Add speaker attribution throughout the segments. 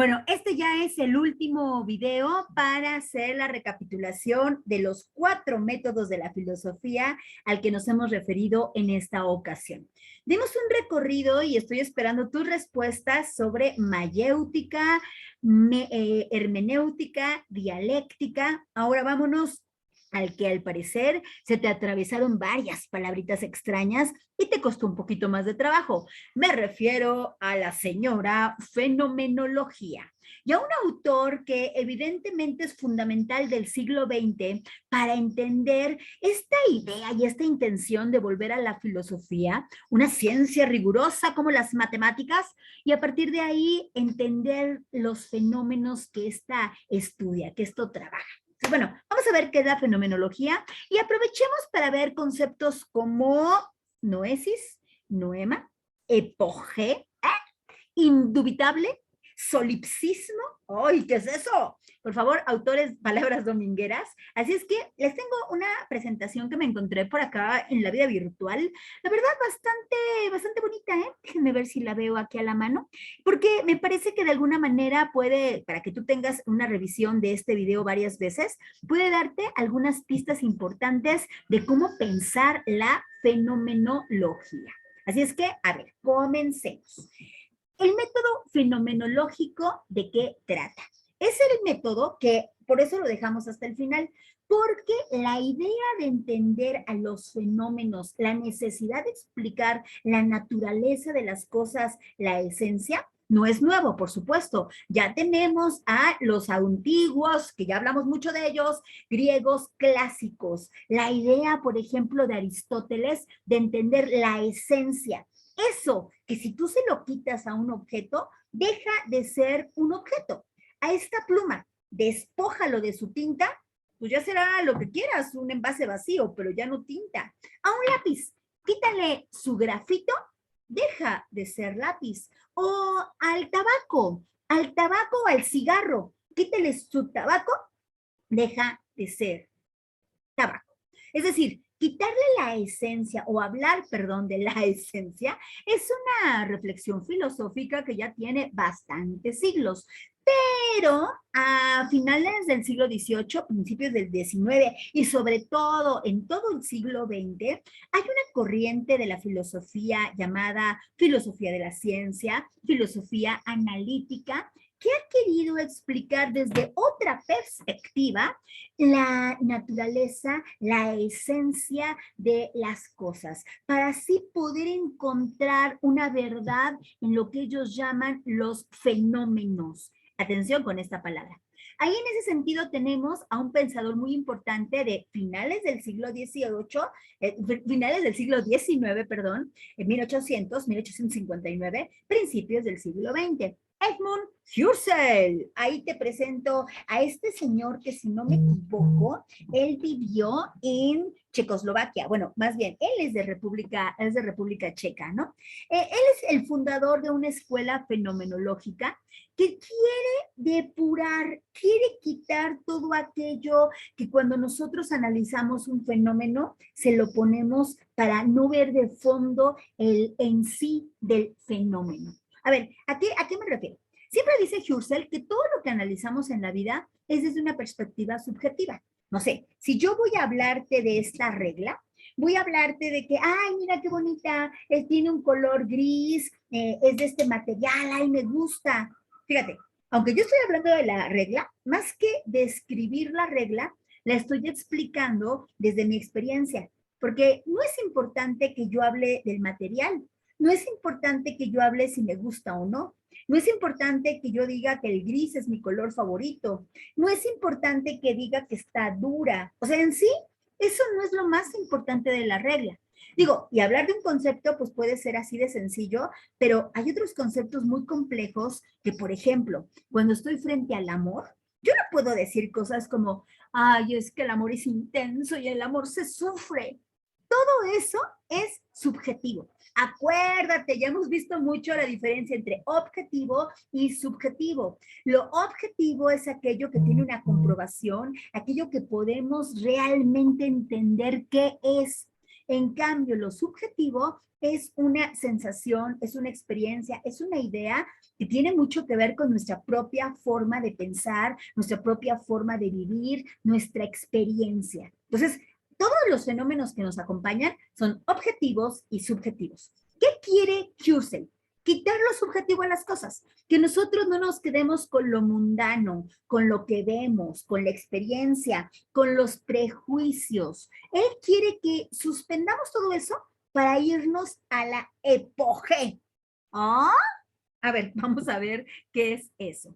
Speaker 1: Bueno, este ya es el último video para hacer la recapitulación de los 4 métodos de la filosofía al que nos hemos referido en esta ocasión. Dimos un recorrido y estoy esperando tus respuestas sobre mayéutica, hermenéutica, dialéctica. Ahora vámonos al que al parecer se te atravesaron varias palabritas extrañas y te costó un poquito más de trabajo. Me refiero a la señora fenomenología y a un autor que evidentemente es fundamental del siglo XX para entender esta idea y esta intención de volver a la filosofía, una ciencia rigurosa como las matemáticas, y a partir de ahí entender los fenómenos que ésta estudia, que esto trabaja. Bueno, vamos a ver qué es la fenomenología y aprovechemos para ver conceptos como noesis, noema, epogé, indubitable, solipsismo. ¡Ay, qué es eso! Por favor, autores, palabras domingueras. Así es que les tengo una presentación que me encontré por acá en la vida virtual. La verdad, bastante bonita, ¿eh? Déjenme ver si la veo aquí a la mano, porque me parece que de alguna manera puede, para que tú tengas una revisión de este video varias veces, puede darte algunas pistas importantes de cómo pensar la fenomenología. Así es que, a ver, comencemos. El método fenomenológico, ¿de qué trata? Es el método que, por eso lo dejamos hasta el final, porque la idea de entender a los fenómenos, la necesidad de explicar la naturaleza de las cosas, la esencia, no es nuevo, por supuesto. Ya tenemos a los antiguos, que ya hablamos mucho de ellos, griegos clásicos. La idea, por ejemplo, de Aristóteles de entender la esencia. Eso, que si tú se lo quitas a un objeto, deja de ser un objeto. A esta pluma, despójalo de su tinta, pues ya será lo que quieras, un envase vacío, pero ya no tinta. A un lápiz, quítale su grafito, deja de ser lápiz. O al tabaco o al cigarro, quítale su tabaco, deja de ser tabaco. Es decir, quitarle la esencia o hablar, perdón, de la esencia es una reflexión filosófica que ya tiene bastantes siglos. Pero a finales del siglo XVIII, principios del XIX y sobre todo en todo el siglo XX, hay una corriente de la filosofía llamada filosofía de la ciencia, filosofía analítica, que ha querido explicar desde otra perspectiva la naturaleza, la esencia de las cosas, para así poder encontrar una verdad en lo que ellos llaman los fenómenos. Atención con esta palabra. Ahí en ese sentido tenemos a un pensador muy importante de finales del siglo XVIII, finales del siglo XIX, perdón, en 1859, principios del siglo XX. Edmund Husserl. Ahí te presento a este señor que, si no me equivoco, él vivió en Checoslovaquia. Bueno, más bien, él es de República Checa, ¿no? Él es el fundador de una escuela fenomenológica que quiere depurar, quiere quitar todo aquello que cuando nosotros analizamos un fenómeno, se lo ponemos para no ver de fondo el en sí del fenómeno. A ver, ¿a qué me refiero? Siempre dice Husserl que todo lo que analizamos en la vida es desde una perspectiva subjetiva. No sé, si yo voy a hablarte de esta regla, voy a hablarte de que, ay, mira qué bonita, tiene un color gris, es de este material, ay, me gusta. Fíjate, aunque yo estoy hablando de la regla, más que describir la regla, la estoy explicando desde mi experiencia, porque no es importante que yo hable del material, no es importante que yo hable si me gusta o no. No es importante que yo diga que el gris es mi color favorito. No es importante que diga que está dura. O sea, en sí, eso no es lo más importante de la regla. Digo, y hablar de un concepto, pues puede ser así de sencillo, pero hay otros conceptos muy complejos que, por ejemplo, cuando estoy frente al amor, yo no puedo decir cosas como, ay, es que el amor es intenso y el amor se sufre. Todo eso es subjetivo. Acuérdate, ya hemos visto mucho la diferencia entre objetivo y subjetivo. Lo objetivo es aquello que tiene una comprobación, aquello que podemos realmente entender qué es. En cambio, lo subjetivo es una sensación, es una experiencia, es una idea que tiene mucho que ver con nuestra propia forma de pensar, nuestra propia forma de vivir, nuestra experiencia. Entonces, todos los fenómenos que nos acompañan son objetivos y subjetivos. ¿Qué quiere Husserl? Quitar lo subjetivo a las cosas, que nosotros no nos quedemos con lo mundano, con lo que vemos, con la experiencia, con los prejuicios. Él quiere que suspendamos todo eso para irnos a la epogé. ¿Ah? A ver, vamos a ver qué es eso.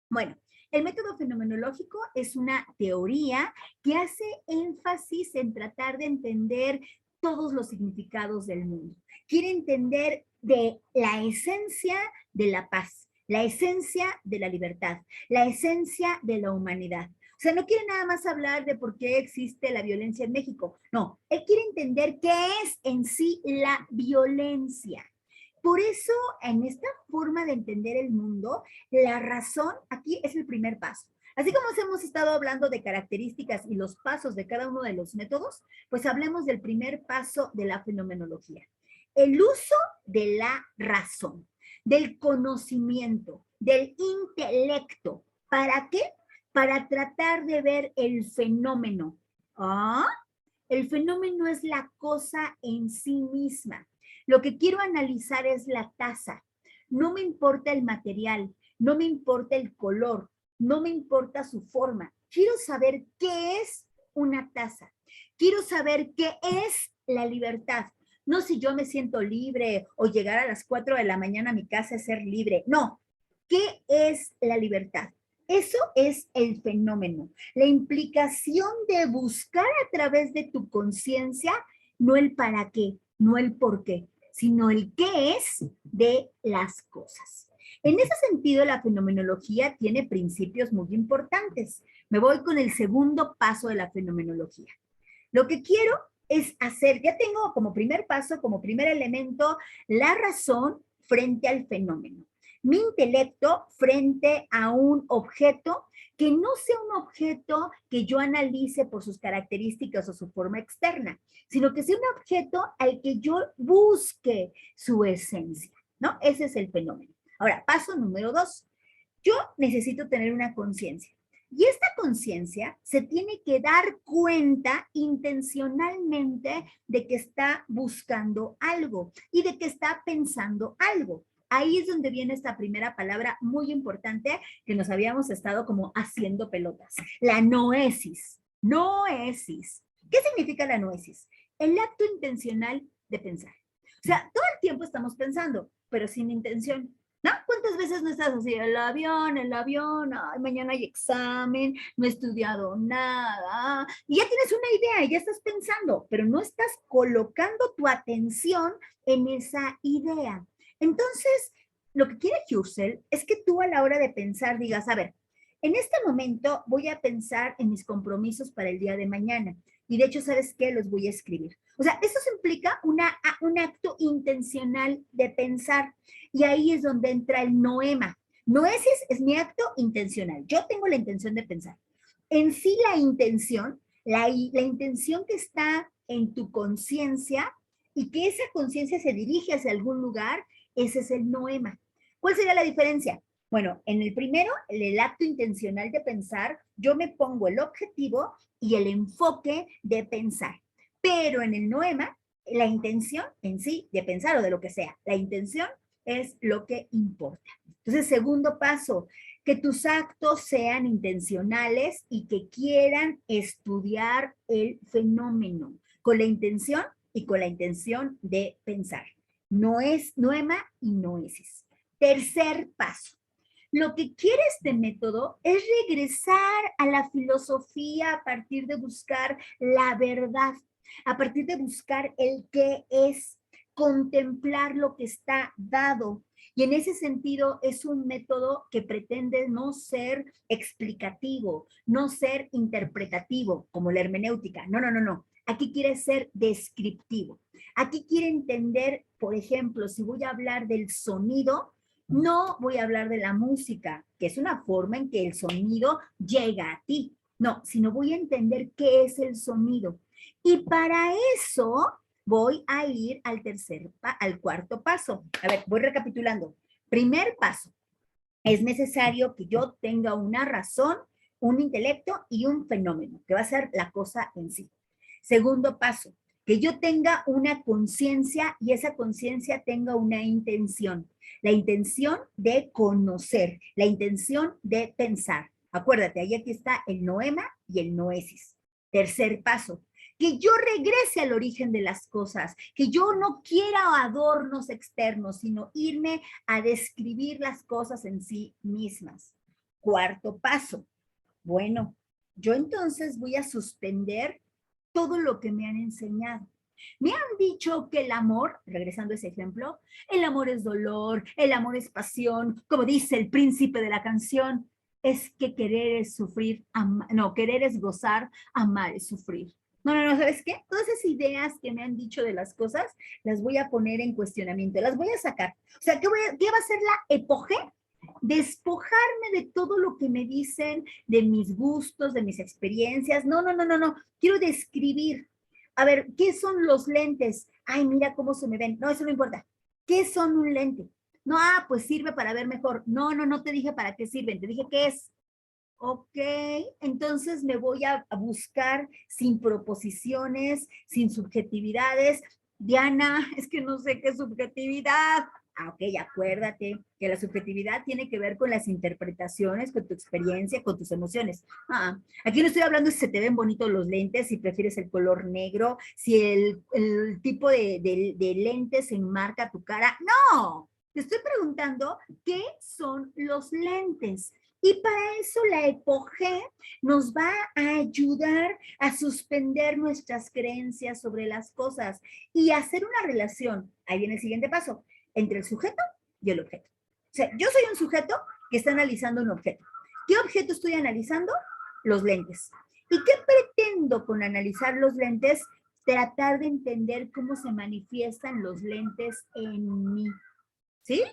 Speaker 1: Bueno, el método fenomenológico es una teoría que hace énfasis en tratar de entender todos los significados del mundo. Quiere entender de la esencia de la paz, la esencia de la libertad, la esencia de la humanidad. O sea, no quiere nada más hablar de por qué existe la violencia en México. No, él quiere entender qué es en sí la violencia. Por eso, en esta forma de entender el mundo, la razón aquí es el primer paso. Así como hemos estado hablando de características y los pasos de cada uno de los métodos, pues hablemos del primer paso de la fenomenología. El uso de la razón, del conocimiento, del intelecto. ¿Para qué? Para tratar de ver el fenómeno. ¿Ah? El fenómeno es la cosa en sí misma. Lo que quiero analizar es la taza. No me importa el material, no me importa el color, no me importa su forma. Quiero saber qué es una taza. Quiero saber qué es la libertad. No si yo me siento libre o llegar a las 4 de la mañana a mi casa es ser libre. No. ¿Qué es la libertad? Eso es el fenómeno, la implicación de buscar a través de tu conciencia, no el para qué, no el por qué, sino el qué es de las cosas. En ese sentido, la fenomenología tiene principios muy importantes. Me voy con el segundo paso de la fenomenología. Lo que quiero es hacer, ya tengo como primer paso, como primer elemento, la razón frente al fenómeno. Mi intelecto frente a un objeto que no sea un objeto que yo analice por sus características o su forma externa, sino que sea un objeto al que yo busque su esencia, ¿no? Ese es el fenómeno. Ahora, paso número 2. Yo necesito tener una conciencia. Y esta conciencia se tiene que dar cuenta intencionalmente de que está buscando algo y de que está pensando algo. Ahí es donde viene esta primera palabra muy importante que nos habíamos estado como haciendo pelotas. La noesis. Noesis. ¿Qué significa la noesis? El acto intencional de pensar. O sea, todo el tiempo estamos pensando, pero sin intención. ¿No? ¿Cuántas veces no estás así? El avión, ay, mañana hay examen, no he estudiado nada, y ya tienes una idea, ya estás pensando, pero no estás colocando tu atención en esa idea. Entonces, lo que quiere Husserl es que tú a la hora de pensar digas, a ver, en este momento voy a pensar en mis compromisos para el día de mañana. Y de hecho, ¿sabes qué? Los voy a escribir. O sea, eso implica un acto intencional de pensar. Y ahí es donde entra el noema. Noesis es mi acto intencional. Yo tengo la intención de pensar. En sí la intención, la intención que está en tu conciencia y que esa conciencia se dirige hacia algún lugar, ese es el noema. ¿Cuál sería la diferencia? Bueno, en el primero, el acto intencional de pensar, yo me pongo el objetivo y el enfoque de pensar. Pero en el noema, la intención en sí de pensar o de lo que sea, la intención es lo que importa. Entonces, segundo paso, que tus actos sean intencionales y que quieran estudiar el fenómeno con la intención y con la intención de pensar. No es noema y noesis. Tercer paso. Lo que quiere este método es regresar a la filosofía a partir de buscar la verdad, a partir de buscar el qué es, contemplar lo que está dado. Y en ese sentido es un método que pretende no ser explicativo, no ser interpretativo, como la hermenéutica. No, no, no, no. Aquí quiere ser descriptivo. Aquí quiere entender, por ejemplo, si voy a hablar del sonido, no voy a hablar de la música, que es una forma en que el sonido llega a ti. No, sino voy a entender qué es el sonido. Y para eso Voy a ir al cuarto paso. A ver, voy recapitulando. Primer paso, es necesario que yo tenga una razón, un intelecto y un fenómeno, que va a ser la cosa en sí. Segundo paso, que yo tenga una conciencia y esa conciencia tenga una intención. La intención de conocer, la intención de pensar. Acuérdate, ahí aquí está el noema y el noesis. Tercer paso, que yo regrese al origen de las cosas, que yo no quiera adornos externos, sino irme a describir las cosas en sí mismas. Cuarto paso, bueno, yo entonces voy a suspender todo lo que me han enseñado. Me han dicho que el amor, regresando a ese ejemplo, el amor es dolor, el amor es pasión, como dice el príncipe de la canción, es que querer es sufrir, no, querer es gozar, amar es sufrir. No, no, no, ¿sabes qué? Todas esas ideas que me han dicho de las cosas, las voy a poner en cuestionamiento, las voy a sacar. O sea, ¿qué va a ser la epogea? Despojarme de todo lo que me dicen, de mis gustos, de mis experiencias. No, no, no, no, no. Quiero describir. A ver, ¿qué son los lentes? Ay, mira cómo se me ven. No, eso no importa. ¿Qué son un lente? No, pues sirve para ver mejor. No, no, no te dije para qué sirven, te dije qué es. Ok, entonces me voy a buscar sin proposiciones, sin subjetividades. Diana, es que no sé qué es subjetividad. Ok, acuérdate que la subjetividad tiene que ver con las interpretaciones, con tu experiencia, con tus emociones. Aquí no estoy hablando si se te ven bonitos los lentes, si prefieres el color negro, si el tipo de lentes enmarca tu cara. No, te estoy preguntando qué son los lentes. Y para eso la epogea nos va a ayudar a suspender nuestras creencias sobre las cosas y hacer una relación, ahí viene el siguiente paso, entre el sujeto y el objeto. O sea, yo soy un sujeto que está analizando un objeto. ¿Qué objeto estoy analizando? Los lentes. ¿Y qué pretendo con analizar los lentes? Tratar de entender cómo se manifiestan los lentes en mí. ¿Sí?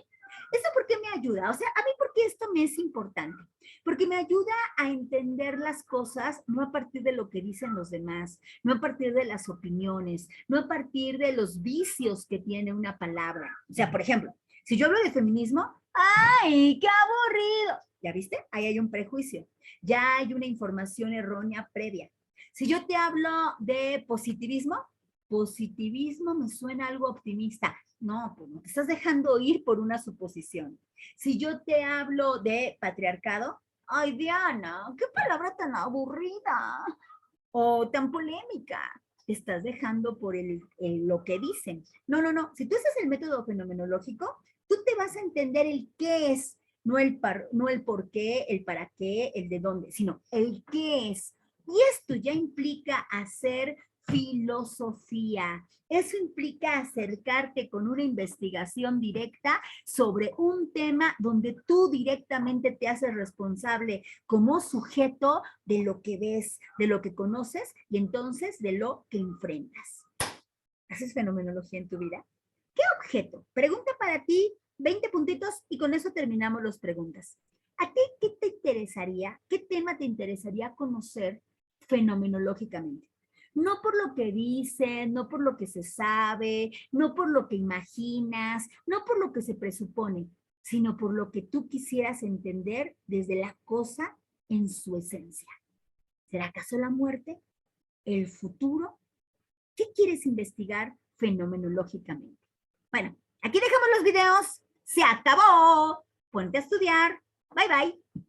Speaker 1: ¿Eso por qué me ayuda? O sea, a mí por qué esto me es importante. Porque me ayuda a entender las cosas no a partir de lo que dicen los demás, no a partir de las opiniones, no a partir de los vicios que tiene una palabra. O sea, por ejemplo, si yo hablo de feminismo, ¡ay, qué aburrido! ¿Ya viste? Ahí hay un prejuicio. Ya hay una información errónea previa. Si yo te hablo de positivismo me suena algo optimista. No, pues no te estás dejando ir por una suposición. Si yo te hablo de patriarcado, ay Diana, qué palabra tan aburrida o tan polémica. Te estás dejando por lo que dicen. No, no, no. Si tú haces el método fenomenológico, tú te vas a entender el qué es, no el por qué, el para qué, el de dónde, sino el qué es. Y esto ya implica hacer filosofía. Eso implica acercarte con una investigación directa sobre un tema donde tú directamente te haces responsable como sujeto de lo que ves, de lo que conoces y entonces de lo que enfrentas. ¿Haces fenomenología en tu vida? ¿Qué objeto? Pregunta para ti, 20 puntitos y con eso terminamos las preguntas. ¿A ti qué te interesaría, qué tema te interesaría conocer fenomenológicamente? No por lo que dicen, no por lo que se sabe, no por lo que imaginas, no por lo que se presupone, sino por lo que tú quisieras entender desde la cosa en su esencia. ¿Será acaso la muerte? ¿El futuro? ¿Qué quieres investigar fenomenológicamente? Bueno, aquí dejamos los videos. Se acabó. Ponte a estudiar. Bye, bye.